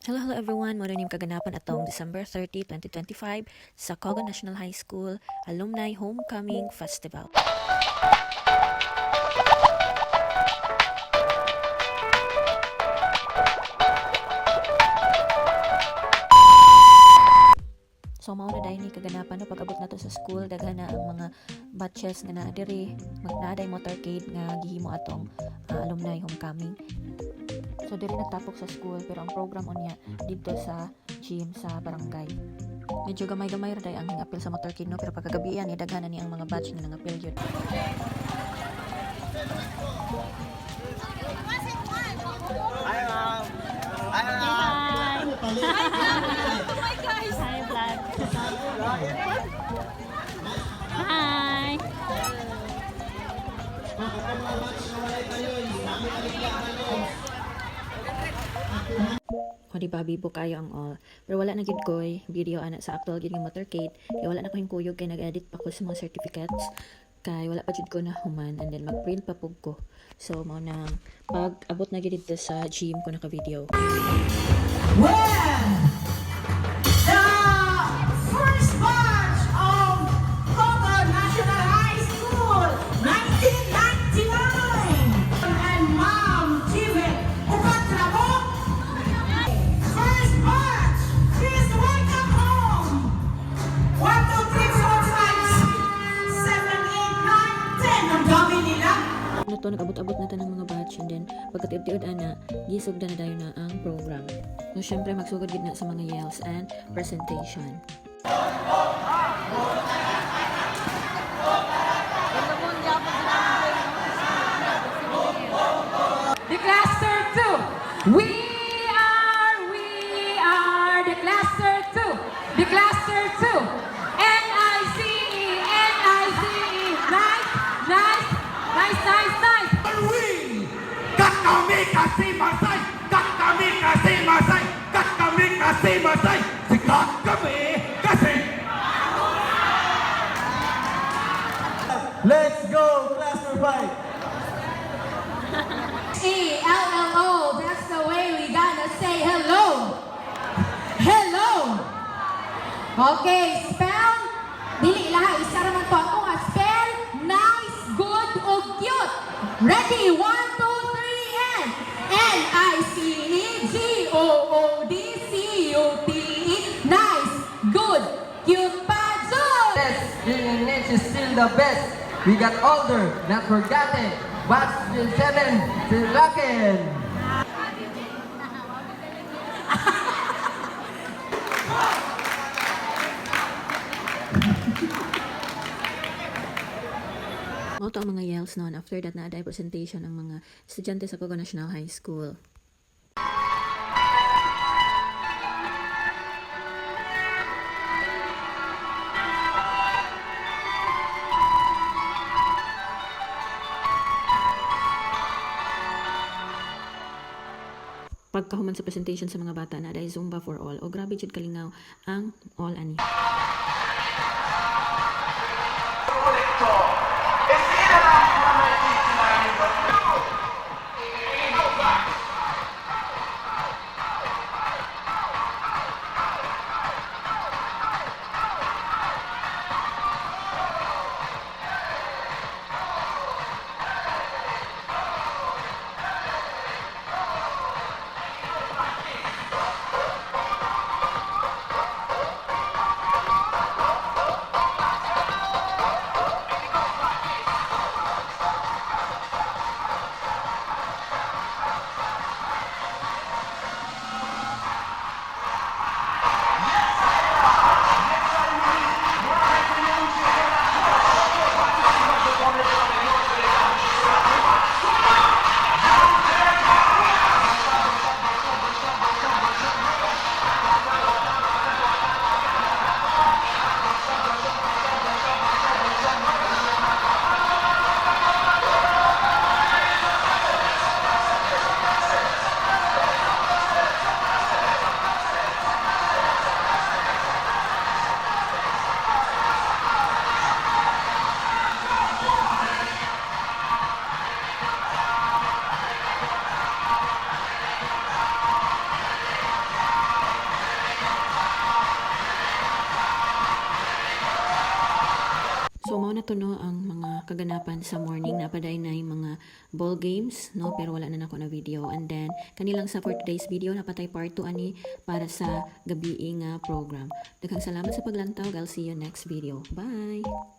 Hello, hello everyone. Muna ning kaganapan atong December 30, 2025 sa Cogon National High School Alumni Homecoming Festival. So mao na dahil ni kaganapan no pag-abot nato sa school daghan na ang mga batches nga naa diri magnaday motorcade nga gihimo atong alumni homecoming. So diri nagtapok sa school pero ang program unya dito sa gym sa barangay. Medyo gamay-gamay ra day ang apil sa motorcade no pero pagkagabian ni daghan na ni ang mga batch nga nangapil yun. Hi, ma'am. Hi, ma'am. Hi guys! Hi vlog! Hi! O di ba bibo kayo ang all. Pero wala na gid koy video ana sa actual gid nga motorcade. Kaya wala na ko hingkuyog kay nag-edit pa ko sa mga certificates. Kay wala pa jud ko na human and then mag-print pa pug ko. So mao nang pag abot na gid dito sa gym ko naka video. Well, the first batch of Cogon National High School, 1999, and Ma'am Jivet Upatrabo. First batch, please welcome home. 1, 2, 3, 4, 5, 6, 7, 8, 9, 10. Ang dami nila. Na to nag-abot-abot na ta ng mga batch and then pagkatiud-tiud ana gisugdan na dayon na ang program. So syempre magsugod gid na sa mga yells and presentation. The cluster 2. We are the cluster 2. The cluster 2. N-I-C-E, N-I-C-E. Nice, nice, nice, nice, nice. Kat kami kasi Masay! Kat kami kasi Masay! Kat kami kasi Masay! Sikat kami kasi... Let's go, Cluster 5! E-L-L-O, that's the way we gotta say hello. Hello. Okay, spell. Dili lahat, isa raman to ako nga. Spell, nice, good, o cute. Ready, 1, 2, 3, and N-I-C-E-G-O-O-D-C-U-T-E. Nice, good, cute, pajo. Yes, English is still the best. We got older, not forgotten. What's the 7? Still rockin'. Mao to ang mga yells noon. After that na day presentation ang mga estudyante sa Cogon National High School. Pagkahuman sa presentation sa mga bata na dahil Zumba for all o grabe jud kalingaw ang all ani. mao na to no ang mga kaganapan sa morning. Napaday na yung mga ball games no, pero wala na nako na video. And then kanilang sa for today's video napatay part 2 ani para sa gabi nga program. Daghang salamat sa paglantaw. I'll see you next video. Bye.